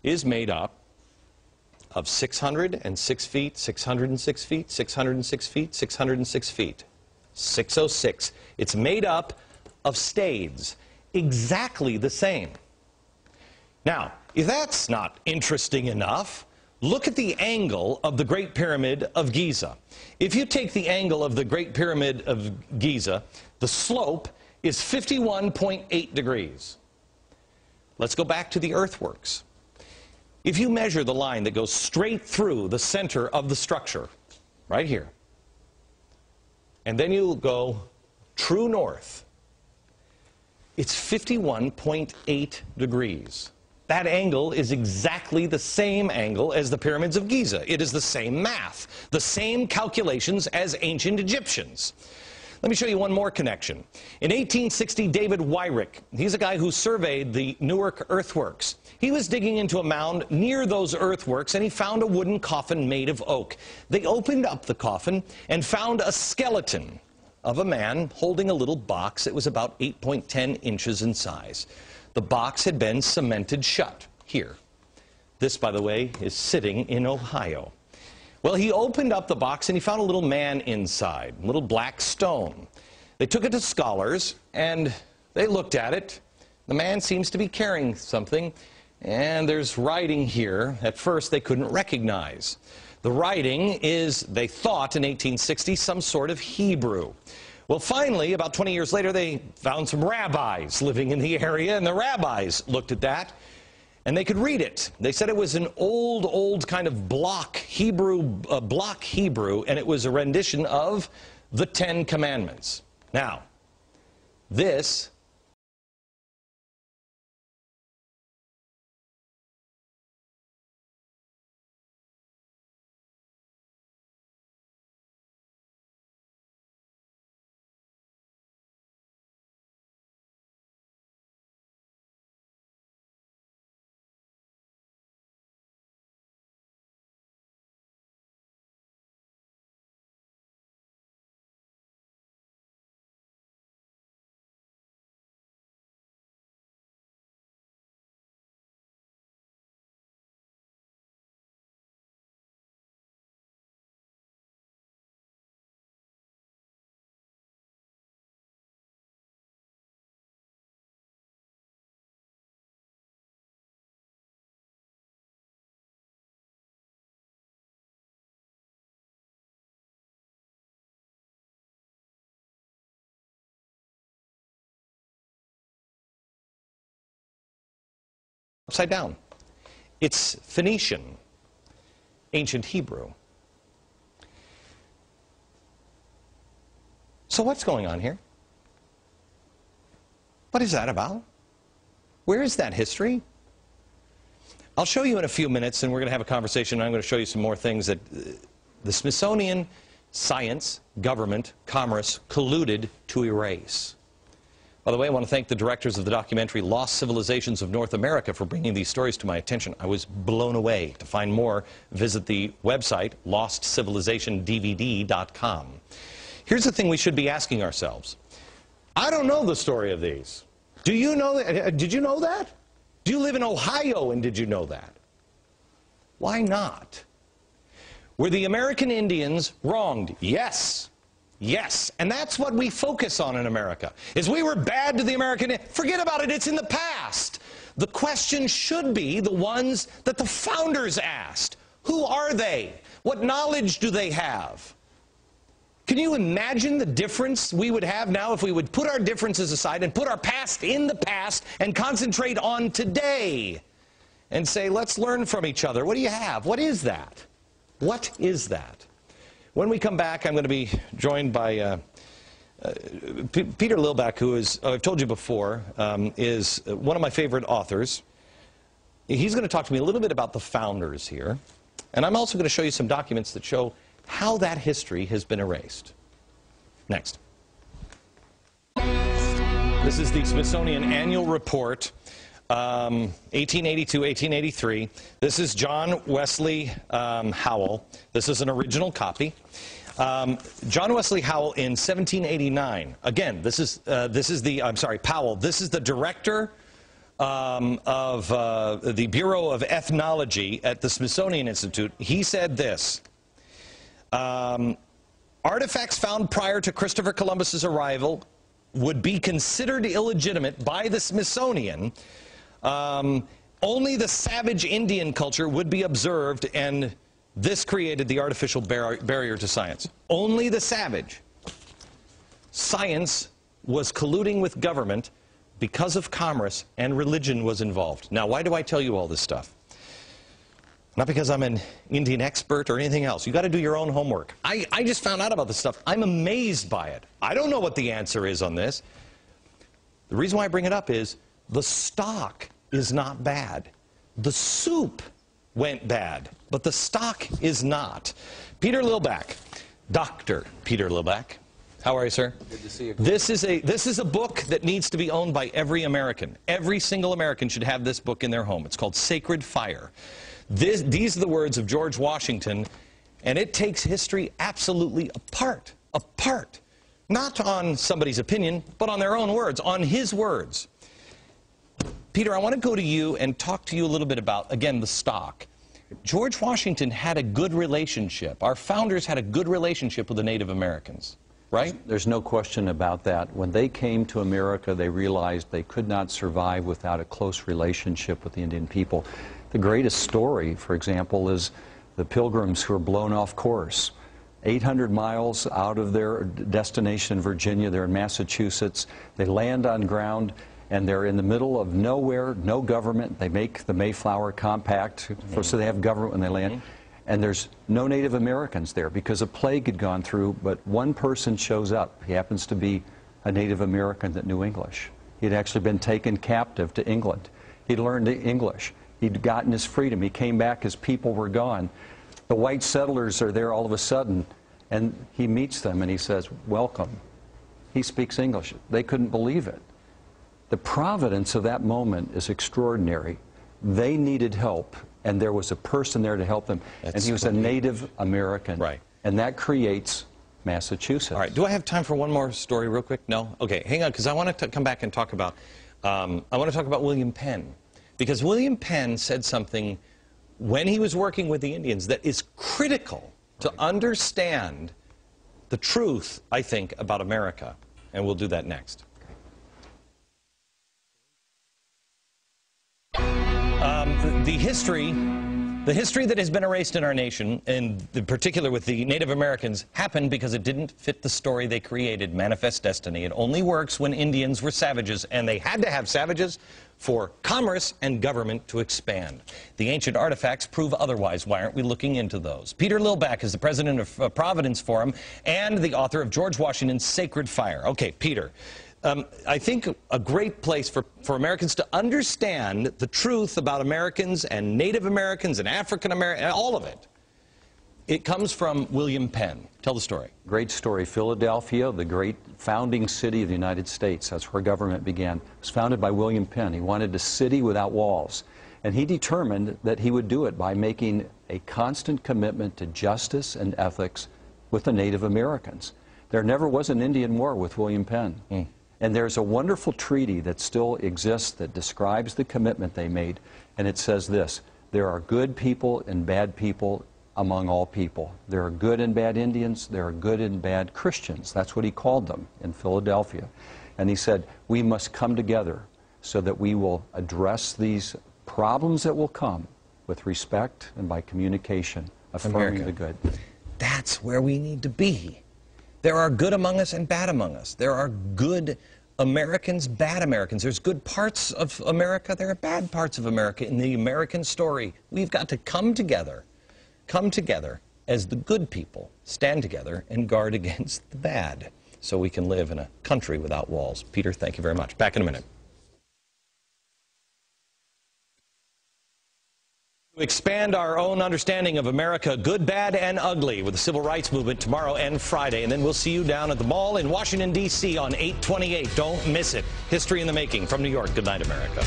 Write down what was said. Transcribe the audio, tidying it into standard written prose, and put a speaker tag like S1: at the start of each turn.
S1: is made up of 606 feet, 606 feet, 606 feet, 606 feet. 606. It's made up of stades, exactly the same. Now, if that's not interesting enough, look at the angle of the Great Pyramid of Giza. If you take the angle of the Great Pyramid of Giza, the slope is 51.8 degrees. Let's go back to the earthworks. If you measure the line that goes straight through the center of the structure, right here, and then you go true north, it's 51.8 degrees. That angle is exactly the same angle as the pyramids of Giza. It is the same math, the same calculations as ancient Egyptians. Let me show you one more connection. In 1860, David Wyrick, he's a guy who surveyed the Newark earthworks. He was digging into a mound near those earthworks, and he found a wooden coffin made of oak. They opened up the coffin and found a skeleton of a man holding a little box that was about 8.10 inches in size. The box had been cemented shut here. This, by the way, is sitting in Ohio. Well, he opened up the box and he found a little man inside, a little black stone. They took it to scholars and they looked at it. The man seems to be carrying something, and there's writing here at first they couldn't recognize. The writing is, they thought in 1860, some sort of Hebrew. Well, finally, about 20 years later, they found some rabbis living in the area, and the rabbis looked at that, and they could read it. They said it was an old kind of block Hebrew, and it was a rendition of the Ten Commandments. Now, this upside down. It's Phoenician, ancient Hebrew. So what's going on here? What is that about? Where is that history? I'll show you in a few minutes, and we're going to have a conversation, and I'm going to show you some more things that the Smithsonian, science, government, commerce colluded to erase. By the way, I want to thank the directors of the documentary Lost Civilizations of North America for bringing these stories to my attention. I was blown away. To find more, visit the website lostcivilizationdvd.com. Here's the thing we should be asking ourselves. I don't know the story of these. Do you know that? Did you know that? Do you live in Ohio and did you know that? Why not? Were the American Indians wronged? Yes. Yes, and that's what we focus on in America, is we were bad to the American. Forget about it, it's in the past. The question should be the ones that the founders asked. Who are they? What knowledge do they have? Can you imagine the difference we would have now if we would put our differences aside and put our past in the past and concentrate on today and say, let's learn from each other. What do you have? What is that? What is that? When we come back, I'm going to be joined by Peter Lilback, who is, I've told you before, is one of my favorite authors. He's going to talk to me a little bit about the founders here. And I'm also going to show you some documents that show how that history has been erased. Next. This is the Smithsonian Annual Report, 1882-1883. This is John Wesley Howell. This is an original copy. John Wesley Howell in 1789. Again, this is the, I'm sorry, Powell. This is the director the Bureau of Ethnology at the Smithsonian Institute, he said this: artifacts found prior to Christopher Columbus's arrival would be considered illegitimate by the Smithsonian. Only the savage Indian culture would be observed, and this created the artificial barrier to science. Only the savage. Science was colluding with government because of commerce, and religion was involved. Now, why do I tell you all this stuff? Not because I'm an Indian expert or anything else. You got to do your own homework. I just found out about this stuff. I'm amazed by it. I don't know what the answer is on this. The reason why I bring it up is the stock is not bad. The soup went bad, but the stock is not. Peter Lilback, Dr. Peter Lilback. How are you, sir?
S2: Good to see you.
S1: This is a book that needs to be owned by every American. Every single American should have this book in their home. It's called Sacred Fire. These are the words of George Washington, and it takes history absolutely apart. Apart. Not on somebody's opinion, but on their own words, on his words. Peter, I want to go to you and talk to you a little bit about, again, the stock. George Washington had a good relationship. Our founders had a good relationship with the Native Americans. Right?
S2: There's no question about that. When they came to America, they realized they could not survive without a close relationship with the Indian people. The greatest story, for example, is the Pilgrims who were blown off course. 800 miles out of their destination in Virginia, they're in Massachusetts. They land on ground, and they're in the middle of nowhere, no government. They make the Mayflower Compact, so they have government when they land. And there's no Native Americans there because a plague had gone through, but one person shows up. He happens to be a Native American that knew English. He'd actually been taken captive to England. He'd learned English. He'd gotten his freedom. He came back, his people were gone. The white settlers are there all of a sudden, and he meets them and he says, "Welcome." He speaks English. They couldn't believe it. The providence of that moment is extraordinary. They needed help, and there was a person there to help them. And he was a Native American.
S1: Right.
S2: And that creates Massachusetts.
S1: All right. Do I have time for one more story real quick? No? Okay. Hang on, because I want to come back and talk about, William Penn. Because William Penn said something when he was working with the Indians that is critical to understand the truth, I think, about America. And we'll do that next. The history that has been erased in our nation, in particular with the Native Americans, happened because it didn't fit the story they created, Manifest Destiny. It only works when Indians were savages, and they had to have savages for commerce and government to expand. The ancient artifacts prove otherwise. Why aren't we looking into those? Peter Lilback is the president of Providence Forum and the author of George Washington's Sacred Fire. Okay, Peter. I think a great place for Americans to understand the truth about Americans and Native Americans and African Americans, all of it, it comes from William Penn. Tell the story.
S2: Great story. Philadelphia, the great founding city of the United States. That's where government began. It was founded by William Penn. He wanted a city without walls. And he determined that he would do it by making a constant commitment to justice and ethics with the Native Americans. There never was an Indian war with William Penn. And there's a wonderful treaty that still exists that describes the commitment they made. And it says this: there are good people and bad people among all people. There are good and bad Indians. There are good and bad Christians. That's what he called them in Philadelphia. And he said, we must come together so that we will address these problems that will come with respect and by communication, affirming the good.
S1: That's where we need to be. There are good among us and bad among us. There are good Americans, bad Americans. There's good parts of America. There are bad parts of America in the American story. We've got to come together as the good people, stand together and guard against the bad so we can live in a country without walls. Peter, thank you very much. Back in a minute. To expand our own understanding of America, good, bad, and ugly, with the Civil Rights Movement tomorrow and Friday. And then we'll see you down at the mall in Washington, D.C. on 8/28. Don't miss it. History in the making from New York. Good night, America.